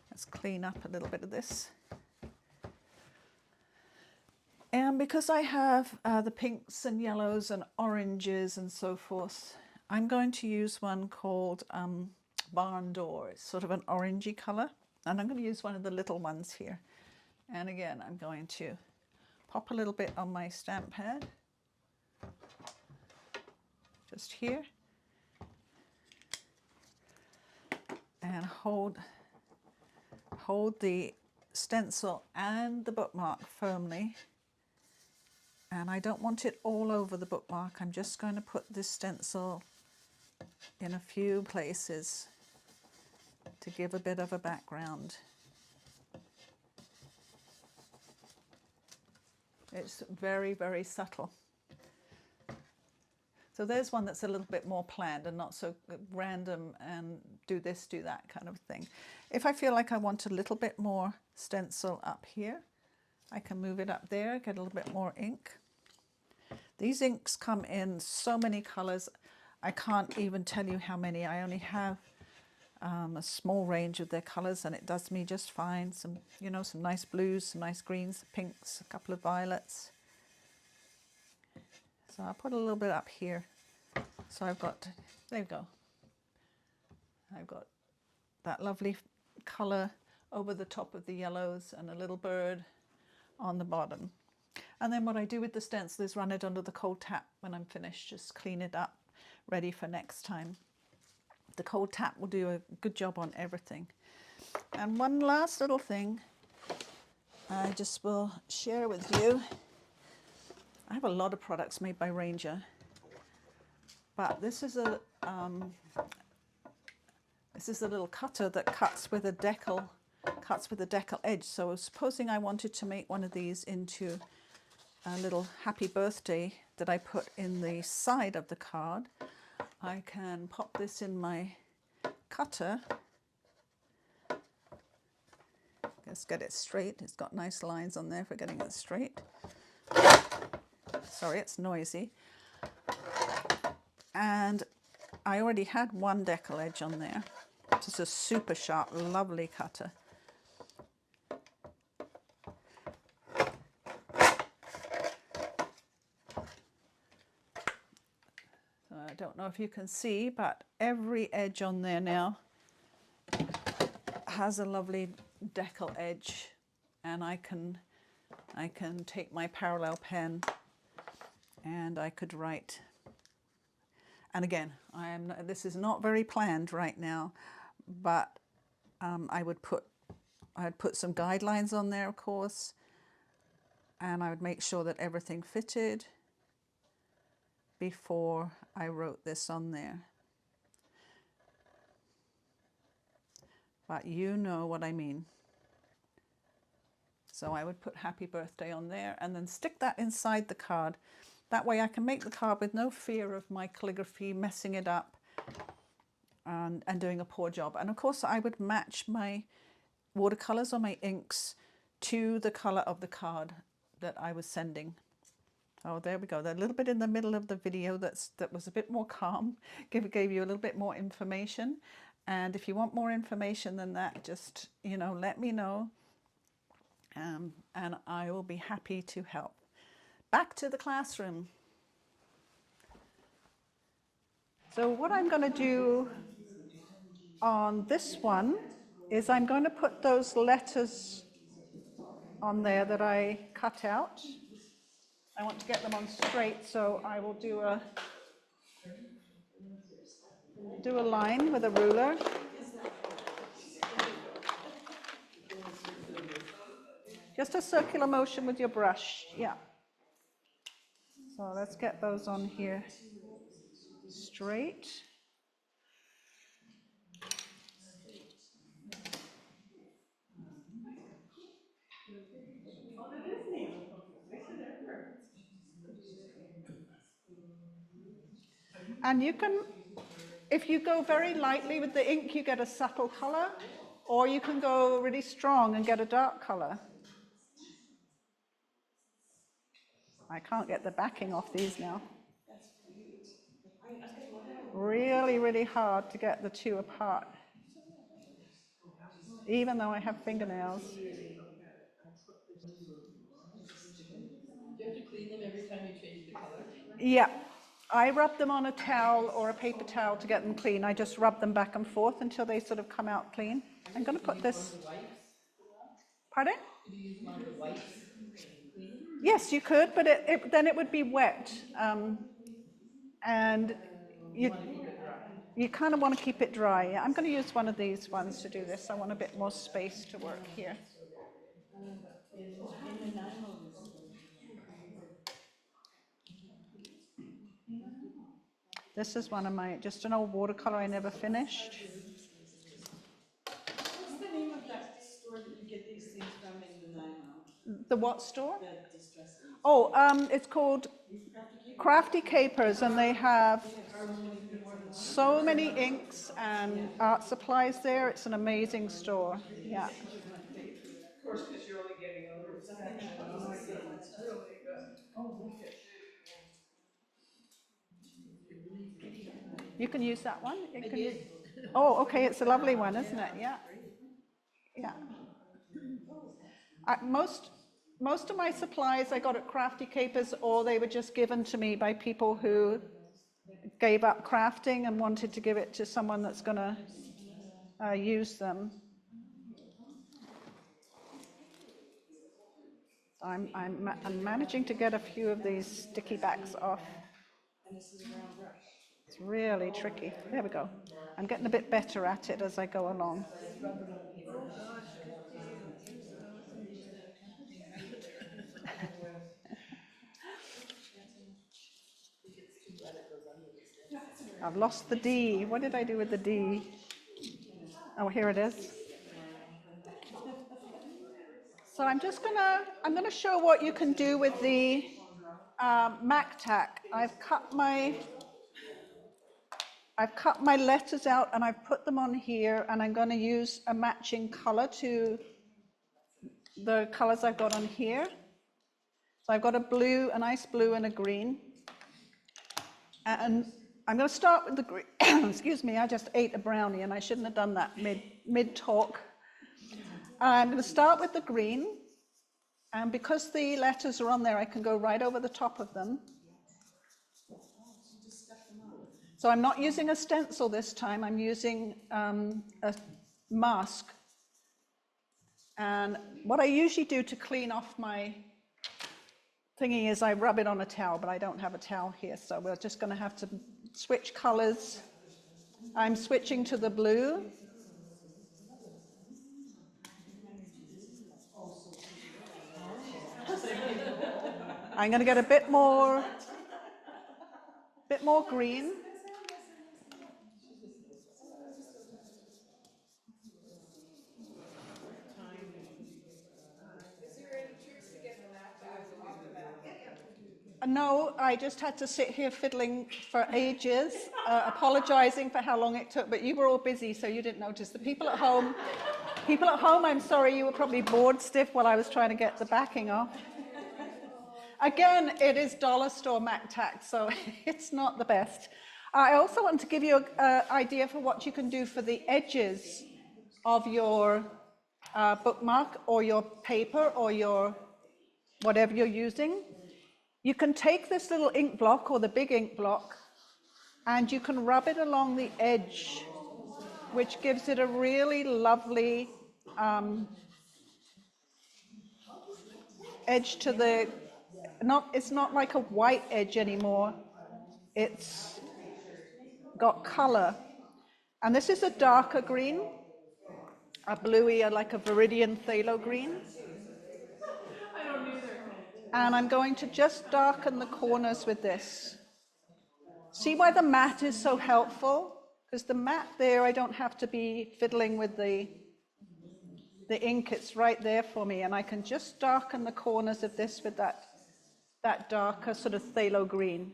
Let's clean up a little bit of this. And because I have the pinks and yellows and oranges and so forth, I'm going to use one called Barn Door. It's sort of an orangey colour. And I'm going to use one of the little ones here. And again, I'm going to pop a little bit on my stamp pad. Just here. And hold the stencil and the bookmark firmly. And I don't want it all over the bookmark. I'm just going to put this stencil in a few places to give a bit of a background. It's very, very subtle. So there's one that's a little bit more planned and not so random and do this, do that kind of thing. If I feel like I want a little bit more stencil up here, I can move it up there, get a little bit more ink. These inks come in so many colors. I can't even tell you how many. I only have a small range of their colors, and it does me just fine. Some, you know, some nice blues, some nice greens, pinks, a couple of violets. So I'll put a little bit up here. So I've got, there you go. I've got that lovely color over the top of the yellows and a little bird on the bottom. And then what I do with the stencil is run it under the cold tap when I'm finished, just clean it up, ready for next time. The cold tap will do a good job on everything. And one last little thing I just will share with you. I have a lot of products made by Ranger, but this is a little cutter that cuts with a decal edge. So supposing I wanted to make one of these into a little happy birthday that I put in the side of the card, I can pop this in my cutter. Let's get it straight. It's got nice lines on there for getting it straight. Sorry, it's noisy. And I already had one decal edge on there. It's a super sharp, lovely cutter. I don't know if you can see, but every edge on there now has a lovely decal edge, and I can take my parallel pen and I could write. And again, this is not very planned right now, but I'd put some guidelines on there, of course, and I would make sure that everything fitted before I wrote this on there. But you know what I mean. So I would put happy birthday on there and then stick that inside the card. That way I can make the card with no fear of my calligraphy messing it up and doing a poor job. And of course I would match my watercolors or my inks to the color of the card that I was sending. Oh, there we go. That little bit in the middle of the video that was a bit more calm, gave you a little bit more information. And if you want more information than that, just, you know, let me know, and I will be happy to help. Back to the classroom. So what I'm going to do on this one is I'm going to put those letters on there that I cut out. I want to get them on straight, so I will do a line with a ruler. Just a circular motion with your brush, yeah. So let's get those on here straight. And you can, if you go very lightly with the ink, you get a subtle color, or you can go really strong and get a dark color. I can't get the backing off these now. Really, really hard to get the two apart, even though I have fingernails. Do you have to clean them every time you change the color? Yeah, I rub them on a towel or a paper towel to get them clean. I just rub them back and forth until they sort of come out clean. I'm going to put this. Pardon? Could you use one of the wipes? Yes, you could, but then it would be wet, and you kind of want to keep it dry. I'm going to use one of these ones to do this. I want a bit more space to work here. This is one of my, just an old watercolor I never finished. What's the name of that store that you get these things from in Nanaimo? The what store? Oh, it's called Crafty Capers, and they have so many inks and art supplies there. It's an amazing store. Yeah. Of course, because you're only getting a little section. Oh, it's really good. You can use that one. Oh, okay. It's a lovely one, isn't it? Yeah. Yeah. Most of my supplies I got at Crafty Capers, or they were just given to me by people who gave up crafting and wanted to give it to someone that's going to use them. I'm managing to get a few of these sticky backs off. It's really tricky. There we go. I'm getting a bit better at it as I go along. I've lost the D. What did I do with the D? Oh, here it is. So I'm gonna show what you can do with the Mac Tack. I've cut my letters out and I've put them on here, and I'm going to use a matching color to the colors I've got on here. So I've got a blue, a nice blue, and a green. And I'm going to start with the green. Excuse me, I just ate a brownie and I shouldn't have done that mid-talk. I'm going to start with the green. And because the letters are on there, I can go right over the top of them. So I'm not using a stencil this time, I'm using a mask. And what I usually do to clean off my thingy is I rub it on a towel, but I don't have a towel here, so we're just going to have to switch colors. I'm switching to the blue. I'm going to get a bit more green. No, I just had to sit here fiddling for ages, apologizing for how long it took, but you were all busy, so you didn't notice. The people at home, I'm sorry, you were probably bored stiff while I was trying to get the backing off. Again, it is dollar store Mac Tack, so it's not the best. I also want to give you an idea for what you can do for the edges of your bookmark or your paper or your whatever you're using. You can take this little ink block or the big ink block and you can rub it along the edge, which gives it a really lovely edge to the, it's not like a white edge anymore, it's got color. And this is a darker green, a bluey, like a Viridian phthalo green. I don't either. And I'm going to just darken the corners with this. See why the matte is so helpful? Because the matte there, I don't have to be fiddling with the ink, it's right there for me. And I can just darken the corners of this with that darker sort of phthalo green.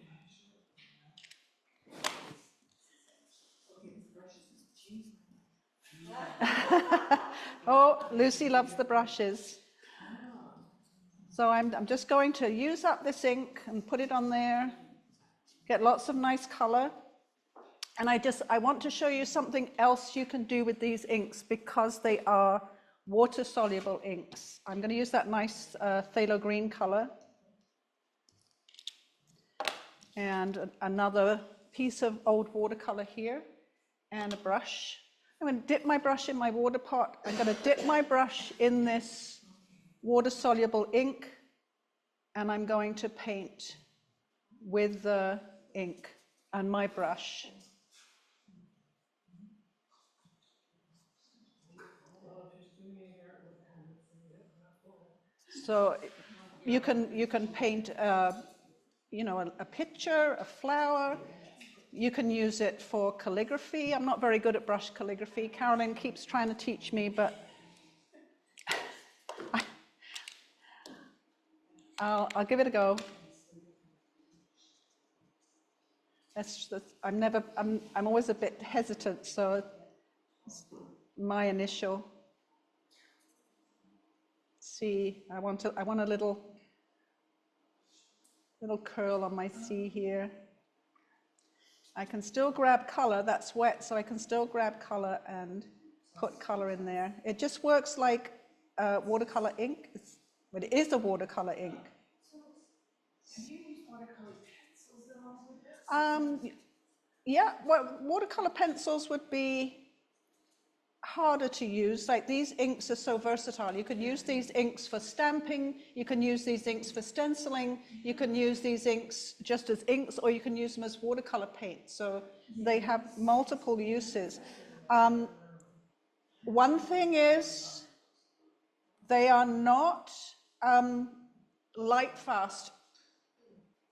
Oh, Lucy loves the brushes. So I'm just going to use up this ink and put it on there, get lots of nice color. And I want to show you something else you can do with these inks because they are water-soluble inks. I'm going to use that nice phthalo green color. And another piece of old watercolor here and a brush. I'm going to dip my brush in my water pot. I'm going to dip my brush in this water-soluble ink, and I'm going to paint with the ink and my brush. So you can paint a picture, a flower. You can use it for calligraphy. I'm not very good at brush calligraphy. Carolyn keeps trying to teach me, but I'll give it a go. I'm always a bit hesitant, so it's my initial C. I want a little curl on my C here. I can still grab color, that's wet, so I can still grab color and put color in there. It just works like watercolor ink. But it is a watercolor ink. Can you use watercolor pencils at all with this? Yeah, well, watercolor pencils would be harder to use. Like, these inks are so versatile. You could use these inks for stamping, you can use these inks for stenciling, you can use these inks just as inks, or you can use them as watercolor paint. So they have multiple uses. One thing is, they are not light fast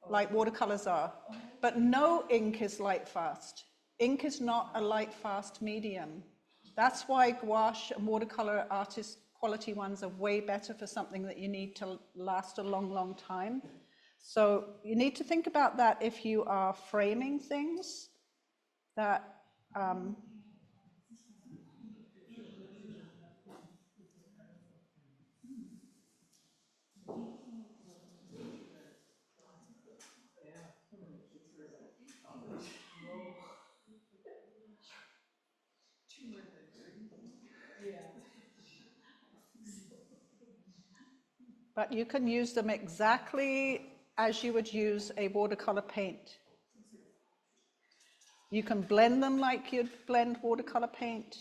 like watercolors are, but no ink is light fast. Ink is not a light fast medium. That's why gouache and watercolor artist quality ones are way better for something that you need to last a long, long time. So you need to think about that if you are framing things, that but you can use them exactly as you would use a watercolor paint. You can blend them like you'd blend watercolor paint.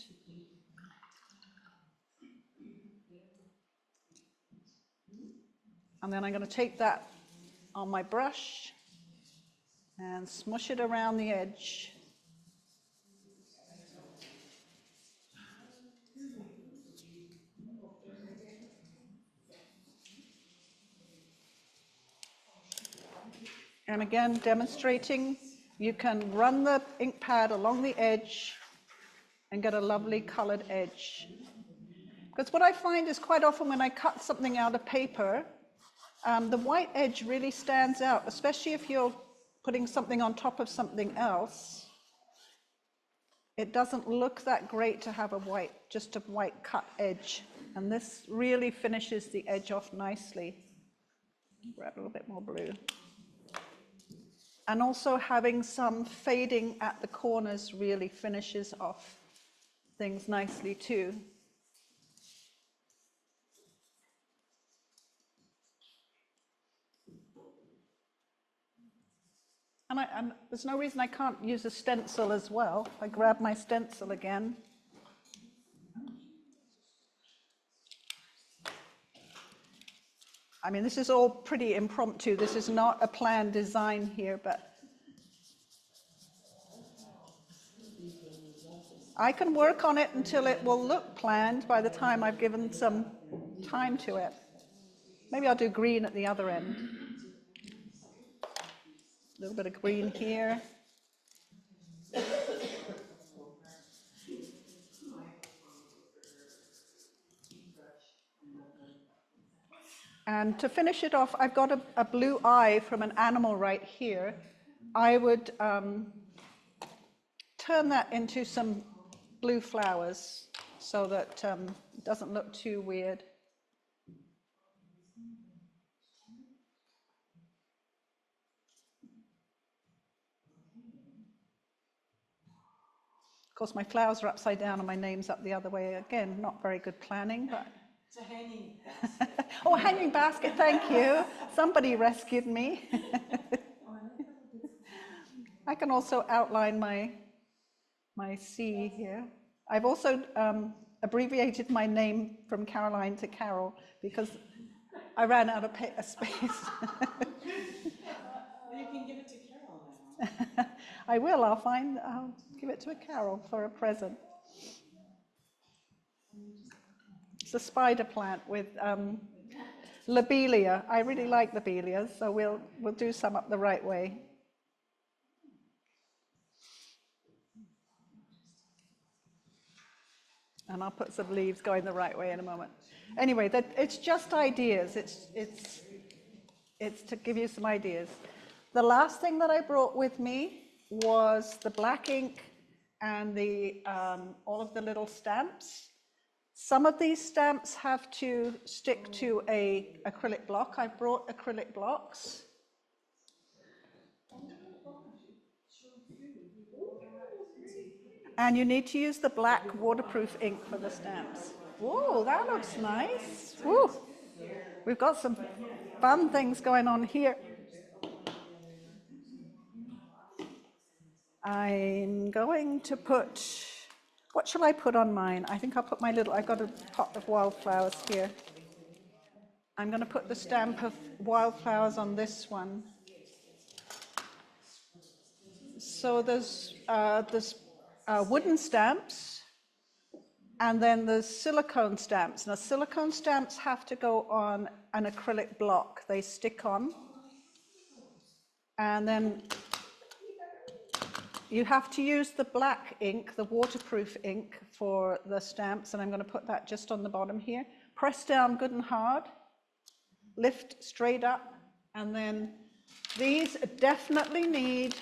And then I'm going to take that on my brush and smush it around the edge. And again, demonstrating, you can run the ink pad along the edge and get a lovely colored edge. Because what I find is quite often when I cut something out of paper, the white edge really stands out, especially if you're putting something on top of something else. It doesn't look that great to have just a white cut edge. And this really finishes the edge off nicely. Grab a little bit more blue. And also having some fading at the corners really finishes off things nicely too. And there's no reason I can't use a stencil as well. I grab my stencil again. I mean, this is all pretty impromptu. This is not a planned design here, but I can work on it until it will look planned by the time I've given some time to it. Maybe I'll do green at the other end. A little bit of green here. And to finish it off, I've got a blue eye from an animal right here. I would turn that into some blue flowers so that it doesn't look too weird. Of course, my flowers are upside down and my name's up the other way. Again, not very good planning, but... It's a hanging basket. Oh, hanging basket, thank you. Somebody rescued me. I can also outline my C here. I've also abbreviated my name from Caroline to Carol because I ran out of space. You can give it to Carol now. I will, I'll give it to a Carol for a present. It's a spider plant with lobelia. I really like lobelias, so we'll do some up the right way. And I'll put some leaves going the right way in a moment. Anyway, it's just ideas. it's to give you some ideas. The last thing that I brought with me was the black ink and the all of the little stamps. Some of these stamps have to stick to a acrylic block. I brought acrylic blocks. And you need to use the black waterproof ink for the stamps. Whoa, that looks nice. Woo. We've got some fun things going on here. I'm going to put, what shall I put on mine? I think I'll put my little, I've got a pot of wildflowers here. I'm going to put the stamp of wildflowers on this one. So there's wooden stamps, and then there's silicone stamps. Now, silicone stamps have to go on an acrylic block. They stick on. And then you have to use the black ink, the waterproof ink for the stamps, and I'm going to put that just on the bottom here. Press down good and hard, lift straight up, and then these definitely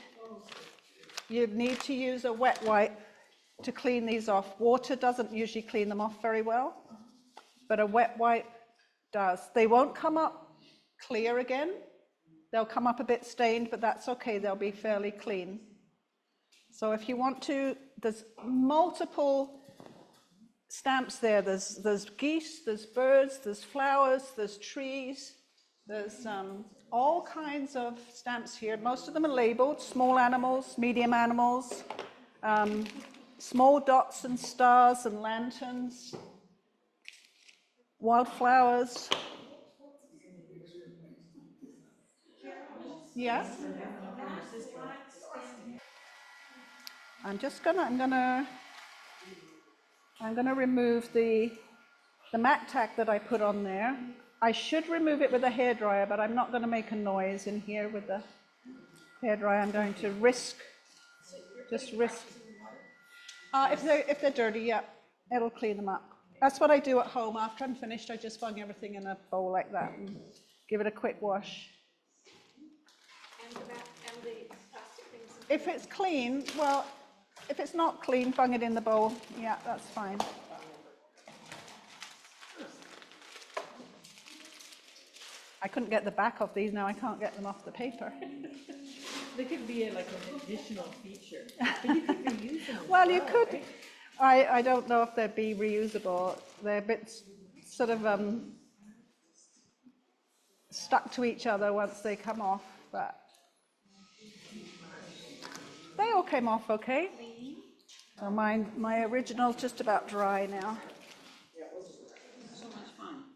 you need to use a wet wipe to clean these off. Water doesn't usually clean them off very well, but a wet wipe does. They won't come up clear again. They'll come up a bit stained, but that's okay. They'll be fairly clean. So if you want to, there's multiple stamps there. There's geese, there's birds, there's flowers, there's trees, there's all kinds of stamps here. Most of them are labeled, small animals, medium animals, small dots and stars and lanterns, wildflowers. Yes? I'm gonna remove the MAC tack that I put on there. I should remove it with a hairdryer, but I'm not going to make a noise in here with the hairdryer. I'm going to risk. If they're dirty, yeah, it'll clean them up. That's what I do at home. After I'm finished, I just bung everything in a bowl like that and give it a quick wash. And the plastic things. If it's clean, well, if it's not clean, bung it in the bowl. Yeah, that's fine. I couldn't get the back off these, now I can't get them off the paper. They could be like an additional feature, but you could reuse them. Well, you could. Right? I don't know if they'd be reusable. They're a bit sort of stuck to each other once they come off, but they all came off okay. So my original's just about dry now. So much fun.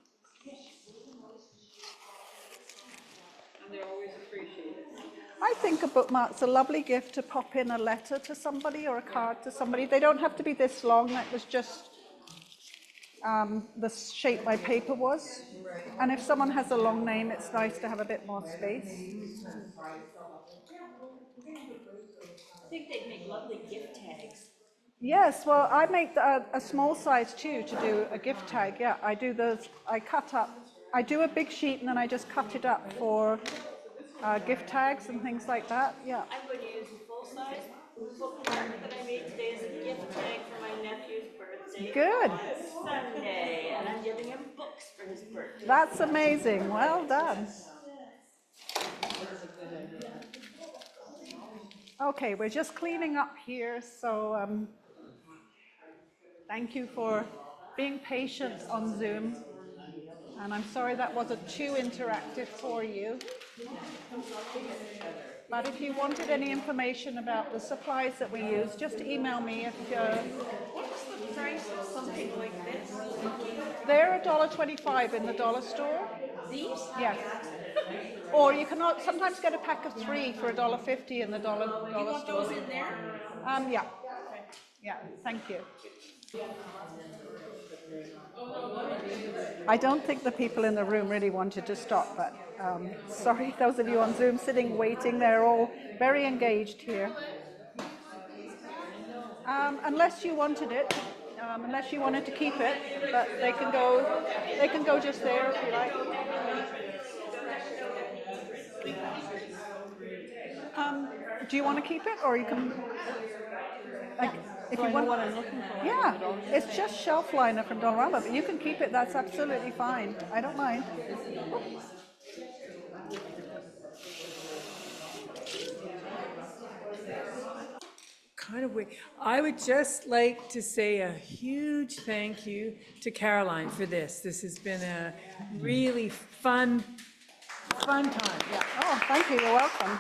And they're always appreciated. I think a bookmark's a lovely gift to pop in a letter to somebody or a card to somebody. They don't have to be this long. That was just the shape my paper was. And if someone has a long name, it's nice to have a bit more space. I think they'd make lovely gift tags. Yes, well, I make a small size too to do a gift tag. Yeah, I do those. I cut up. I do a big sheet and then I just cut it up for gift tags and things like that. Yeah. I'm going to use a full-size bookmark that I made today as a gift tag for my nephew's birthday. Good. On Sunday, and I'm giving him books for his birthday. That's amazing. Well done. Okay, we're just cleaning up here, so thank you for being patient on Zoom. And I'm sorry that wasn't too interactive for you. But if you wanted any information about the supplies that we use, just email me. What's the price of something like this? They're $1.25 in the dollar store. These? Yes. Or you can sometimes get a pack of 3 for $1.50 in the dollar You want store. those in there? Yeah. Yeah, thank you. I don't think the people in the room really wanted to stop, but sorry, those of you on Zoom sitting waiting, they're all very engaged here. Unless you wanted it, unless you wanted to keep it, but they can go just there if you like. Do you want to keep it, or you can, like, if So you I know want? what I'm looking for. Yeah, it's just shelf liner from Dollarama, but you can keep it. That's absolutely fine. I don't mind. Kind of weird. I would just like to say a huge thank you to Caroline for this. This has been a really fun time. Oh, thank you. You're welcome.